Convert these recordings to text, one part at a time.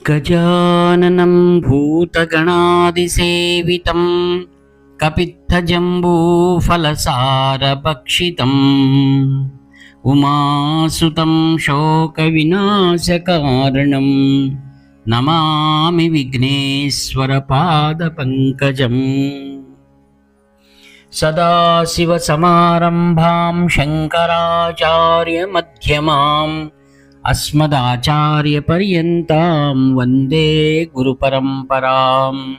గజాననం భూతగణాదిసేవితం కపిత్తజంబూఫలసారభక్షితం ఉమాసుతం శోకవినాశకారణం నమామి విఘ్నేశ్వరపాదపంకజం. సదాశివసమారంభాం శంకరాచార్యమధ్యమాం అస్మదాచార్యపర్యంతాం వందే గురుపరంపరాం.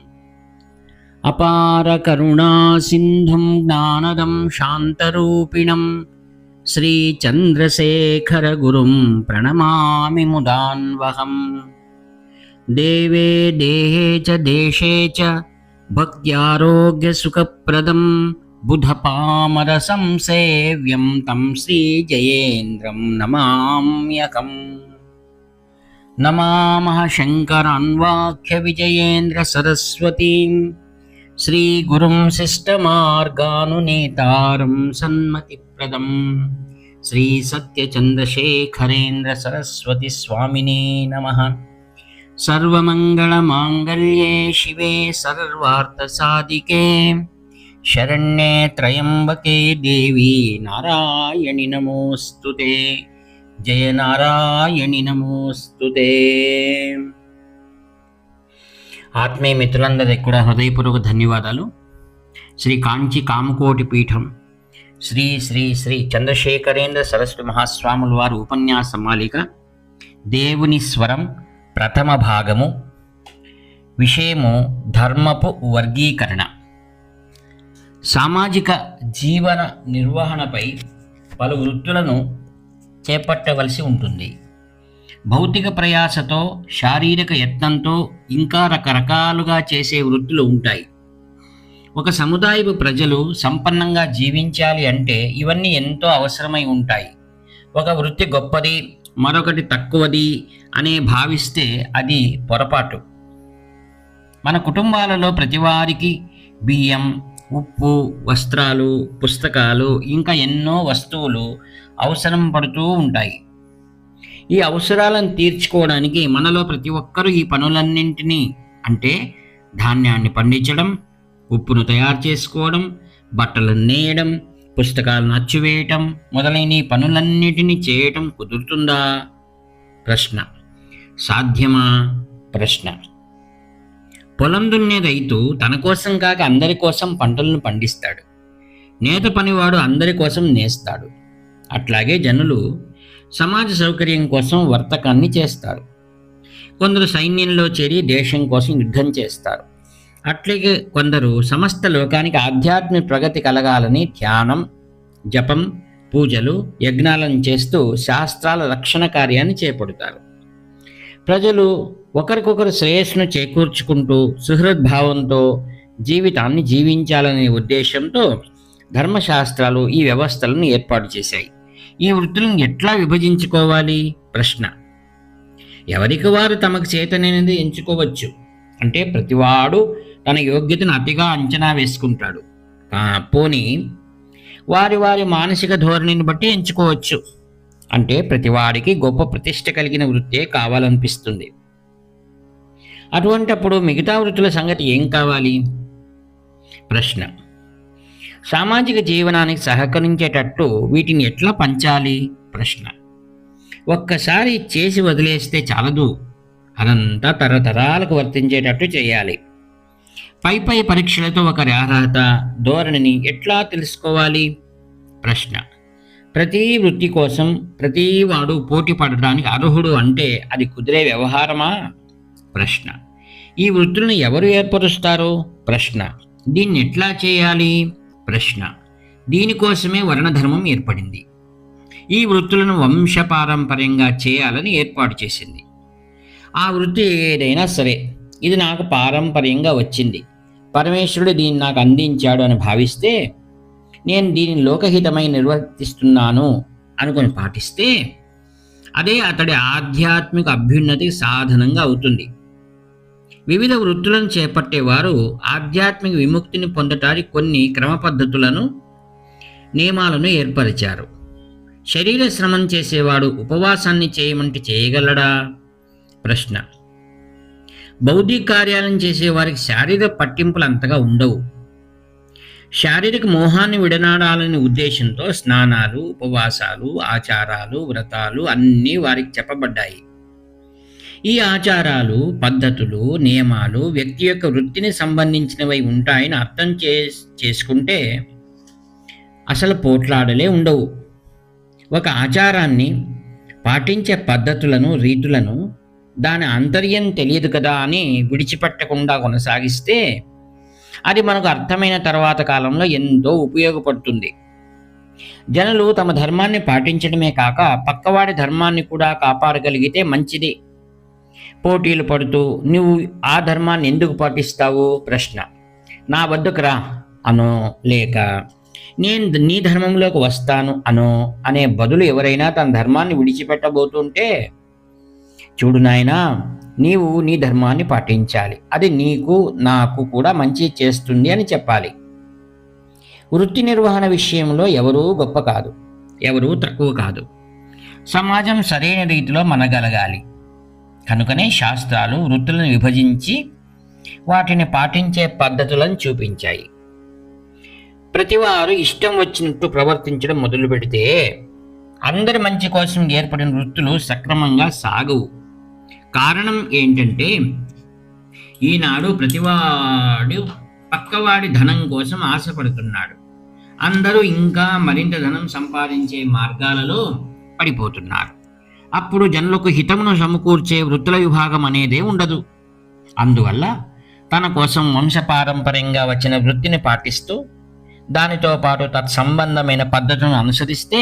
అపార కరుణాసింధుం జ్ఞానదం శాంతరూపిణం శ్రీచంద్రశేఖరగురుం ప్రణమామి ముదాన్వహం. దేవే దేహే చ దేశే చ భక్త్యారోగ్యసుఖప్రదం బుధపామర సంసేవ్యం తం శ్రీజయేంద్రం నమామ్యకం. నమామః శంకరాన్వాఖ్య విజయేంద్ర సరస్వతీం శ్రీగురుం శిష్టమార్గానునేతారం సన్మతిప్రదం శ్రీ సత్యచంద్రశేఖరేంద్ర సరస్వతి స్వామినే నమః. సర్వమంగళమాంగళ్యే శివే సర్వార్థసాధికే శరణ్యే త్రయంబకే దేవి నారాయణి నమోస్తుతే. జయ నారాయణి నమోస్తుతే. ఆత్మీయ మిత్రులందరికీ కూడా హృదయపూర్వక ధన్యవాదాలు. శ్రీ కాంచి కామకోటి పీఠం శ్రీ శ్రీ శ్రీ చంద్రశేఖరేంద్ర సరస్వతి మహాస్వాముల వారు ఉపన్యాస మాలిక దేవుని స్వరం ప్రథమ భాగము. విషయము ధర్మపు వర్గీకరణ. సామాజిక జీవన నిర్వహణపై పలు వృత్తులను చేపట్టవలసి ఉంటుంది. భౌతిక ప్రయాసతో, శారీరక యత్నంతో ఇంకా రకరకాలుగా చేసే వృత్తులు ఉంటాయి. ఒక సముదాయపు ప్రజలు సంపన్నంగా జీవించాలి అంటే ఇవన్నీ ఎంతో అవసరమై ఉంటాయి. ఒక వృత్తి గొప్పది, మరొకటి తక్కువది అనే భావిస్తే అది పొరపాటు. మన కుటుంబాలలో ప్రతివారికి బియ్యం, ఉప్పు, వస్త్రాలు, పుస్తకాలు ఇంకా ఎన్నో వస్తువులు అవసరం పడుతూ ఉంటాయి. ఈ అవసరాలను తీర్చుకోవడానికి మనలో ప్రతి ఒక్కరూ ఈ పనులన్నింటినీ, అంటే ధాన్యాన్ని పండించడం, ఉప్పును తయారు చేసుకోవడం, బట్టలను నేయడం, పుస్తకాలను అచ్చువేయటం మొదలైన ఈ పనులన్నిటినీ చేయటం కుదురుతుందా? ప్రశ్న. సాధ్యమా? ప్రశ్న. పొలం దున్నే రైతు తన కోసం కాక అందరి కోసం పంటలను పండిస్తాడు. నేత పనివాడు అందరి కోసం నేస్తాడు. అట్లాగే జనులు సమాజ సౌకర్యం కోసం వర్తకాన్ని చేస్తారు. కొందరు సైన్యంలో చేరి దేశం కోసం యుద్ధం చేస్తారు. అట్లాగే కొందరు సమస్త లోకానికి ఆధ్యాత్మిక ప్రగతి కలగాలని ధ్యానం, జపం, పూజలు, యజ్ఞాలను చేస్తూ శాస్త్రాల రక్షణ కార్యాన్ని చేపడతారు. ప్రజలు ఒకరికొకరు శ్రేయస్సును చేకూర్చుకుంటూ సుహృద్భావంతో జీవితాన్ని జీవించాలనే ఉద్దేశంతో ధర్మశాస్త్రాలు ఈ వ్యవస్థలను ఏర్పాటు చేశాయి. ఈ వృత్తులను ఎట్లా విభజించుకోవాలి? ప్రశ్న. ఎవరికి వారు తమకు చేతనైనది ఎంచుకోవచ్చు. అంటే ప్రతివాడు తన యోగ్యతను అతిగా అంచనా వేసుకుంటాడు. పోనీ వారి వారి మానసిక ధోరణిని బట్టి ఎంచుకోవచ్చు. అంటే ప్రతివాడికి గొప్ప ప్రతిష్ట కలిగిన వృత్తే కావాలనిపిస్తుంది. అటువంటప్పుడు మిగతా వృత్తుల సంగతి ఏం కావాలి? ప్రశ్న. సామాజిక జీవనానికి సహకరించేటట్టు వీటిని ఎట్లా పంచాలి? ప్రశ్న. ఒక్కసారి చేసి వదిలేస్తే చాలదు, అదంతా తరతరాలకు వర్తించేటట్టు చేయాలి. పై పరీక్షలతో ఒకరి అర్హత, ధోరణిని ఎట్లా తెలుసుకోవాలి? ప్రశ్న. ప్రతి వృత్తి కోసం ప్రతివాడు పోటీ పడడానికి అర్హుడు అంటే అది కుదిరే వ్యవహారమా? ప్రశ్న. ఈ వృత్తులను ఎవరు ఏర్పరుస్తారు? ప్రశ్న. దీన్ని ఎట్లా చేయాలి? ప్రశ్న. దీనికోసమే వర్ణధర్మం ఏర్పడింది. ఈ వృత్తులను వంశపారంపర్యంగా చేయాలని ఏర్పాటు చేసింది. ఆ వృత్తి ఏదైనా సరే, ఇది నాకు పారంపర్యంగా వచ్చింది, పరమేశ్వరుడు దీన్ని నాకు అందించాడు అని భావిస్తే, నేను దీనిని లోకహితమై నిర్వర్తిస్తున్నాను అనుకొని పాటిస్తే అదే అతడి ఆధ్యాత్మిక అభ్యున్నతికి సాధనంగా అవుతుంది. వివిధ వృత్తులను చేపట్టేవారు ఆధ్యాత్మిక విముక్తిని పొందటానికి కొన్ని క్రమ పద్ధతులను, నియమాలను ఏర్పరిచారు. శరీర శ్రమం చేసేవాడు ఉపవాసాన్ని చేయమంటే చేయగలడా? ప్రశ్న. బౌద్ధిక కార్యాలను చేసే వారికి శారీరక పట్టింపులు అంతగా ఉండవు. శారీరక మోహాన్ని విడనాడాలనే ఉద్దేశంతో స్నానాలు, ఉపవాసాలు, ఆచారాలు, వ్రతాలు అన్నీ వారికి చెప్పబడ్డాయి. ఈ ఆచారాలు, పద్ధతులు, నియమాలు వ్యక్తి యొక్క వృత్తిని సంబంధించినవై ఉంటాయని అర్థం చేసుకుంటే అసలు పోట్లాడలే ఉండవు. ఒక ఆచారాన్ని పాటించే పద్ధతులను, రీతులను దాని ఆంతర్యం తెలియదు కదా అని విడిచిపెట్టకుండా కొనసాగిస్తే అది మనకు అర్థమైన తర్వాత కాలంలో ఎంతో ఉపయోగపడుతుంది. జనులు తమ ధర్మాన్ని పాటించడమే కాక పక్కవాడి ధర్మాన్ని కూడా కాపాడగలిగితే మంచిది. పోటీలు పడుతూ నువ్వు ఆ ధర్మాన్ని ఎందుకు పాటిస్తావు ప్రశ్న, నా వద్దకు రా అనో, లేక నేను నీ ధర్మంలోకి వస్తాను అనో అనే బదులు ఎవరైనా తన ధర్మాన్ని విడిచిపెట్టబోతుంటే, చూడు నాయనా, నీవు నీ ధర్మాన్ని పాటించాలి, అది నీకు నాకు కూడా మంచి చేస్తుంది అని చెప్పాలి. వృత్తి నిర్వహణ విషయంలో ఎవరూ గొప్ప కాదు, ఎవరూ తక్కువ కాదు. సమాజం సరైన రీతిలో మనగలగాలి. కనుకనే శాస్త్రాలు వృత్తులను విభజించి వాటిని పాటించే పద్ధతులను చూపించాయి. ప్రతివారు ఇష్టం వచ్చినట్టు ప్రవర్తించడం మొదలు పెడితే అందరి మంచి కోసం ఏర్పడిన వృత్తులు సక్రమంగా సాగవు. కారణం ఏంటంటే, ఈనాడు ప్రతివాడు పక్కవాడి ధనం కోసం ఆశపడుతున్నాడు. అందరూ ఇంకా మరింత ధనం సంపాదించే మార్గాలలో పడిపోతున్నారు. అప్పుడు జనులకు హితమును సమకూర్చే వృత్తుల విభాగం అనేదే ఉండదు. అందువల్ల తన కోసం వంశపారంపర్యంగా వచ్చిన వృత్తిని పాటిస్తూ దానితో పాటు తత్సంబంధమైన పద్ధతులను అనుసరిస్తే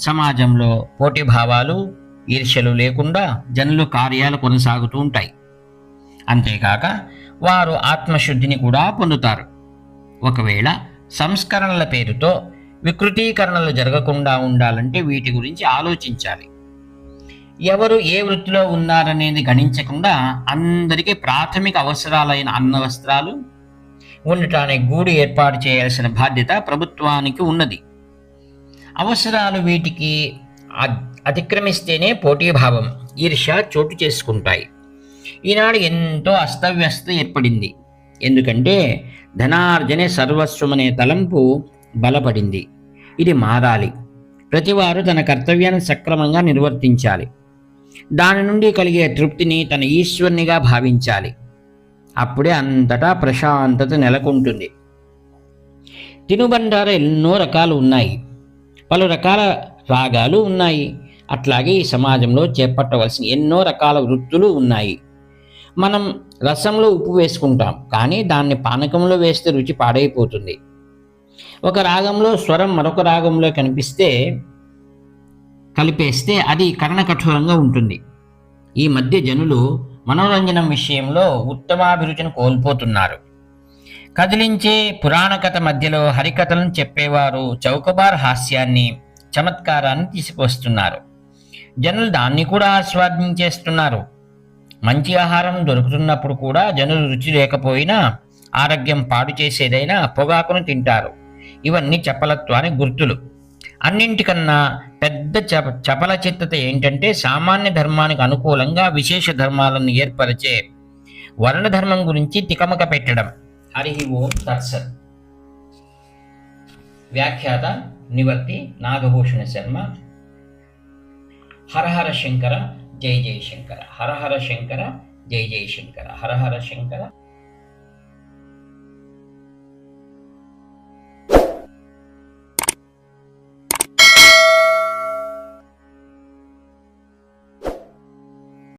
సమాజంలో పోటీభావాలు, ఈర్ష్యలు లేకుండా జనులు కార్యాలు కొనసాగుతూ ఉంటాయి. అంతేకాక వారు ఆత్మశుద్ధిని కూడా పొందుతారు. ఒకవేళ సంస్కరణల పేరుతో వికృతీకరణలు జరగకుండా ఉండాలంటే వీటి గురించి ఆలోచించాలి. ఎవరు ఏ వృత్తిలో ఉన్నారనేది గణించకుండా అందరికీ ప్రాథమిక అవసరాలైన అన్న వస్త్రాలు, ఉండటానికి గూడు ఏర్పాటు చేయాల్సిన బాధ్యత ప్రభుత్వానికి ఉన్నది. అవసరాలు వీటికి అతిక్రమిస్తేనే పోటీభావం, ఈర్ష్య చోటు చేసుకుంటాయి. ఈనాడు ఎంతో అస్తవ్యస్త ఏర్పడింది. ఎందుకంటే ధనార్జనే సర్వస్వమనే తలంపు బలపడింది. ఇది మారాలి. ప్రతివారు తన కర్తవ్యాన్ని సక్రమంగా నిర్వర్తించాలి. దాని నుండి కలిగే తృప్తిని తన ఈశ్వరునిగా భావించాలి. అప్పుడే అంతటా ప్రశాంతత నెలకొంటుంది. తినుబండార ఎన్నో రకాలు ఉన్నాయి, పలు రకాల రాగాలు ఉన్నాయి. అట్లాగే ఈ సమాజంలో చేపట్టవలసిన ఎన్నో రకాల వృత్తులు ఉన్నాయి. మనం రసంలో ఉప్పు వేసుకుంటాం, కానీ దాన్ని పానకంలో వేస్తే రుచి పాడైపోతుంది. ఒక రాగంలో స్వరం మరొక రాగంలో కలిపేస్తే అది కర్ణకఠోరంగా ఉంటుంది. ఈ మధ్య జనులు మనోరంజనం విషయంలో ఉత్తమాభిరుచిని కోల్పోతున్నారు. కదిలించే పురాణ కథ మధ్యలో హరికథలను చెప్పేవారు చౌకబార్ హాస్యాన్ని, చమత్కారాన్ని తీసుకొస్తున్నారు. జనులు దాన్ని కూడా ఆస్వాదించేస్తున్నారు. మంచి ఆహారం దొరుకుతున్నప్పుడు కూడా జనులు రుచి లేకపోయినా, ఆరోగ్యం పాడు చేసేదైనా పొగాకును తింటారు. ఇవన్నీ చపలత్వానికి గుర్తులు. అన్నింటికన్నా పెద్ద చపల చిత్తత ఏంటంటే సామాన్య ధర్మానికి అనుకూలంగా విశేష ధర్మాలను ఏర్పరిచే వర్ణధర్మం గురించి తికమక పెట్టడం. హరి ఓం తత్సత్. వ్యాఖ్యాత నివర్తి నాగభూషణ శర్మ. హరహర శంకర జై జై శంకర. హరహర శంకర జై జై శంకర. హరహర శంకర.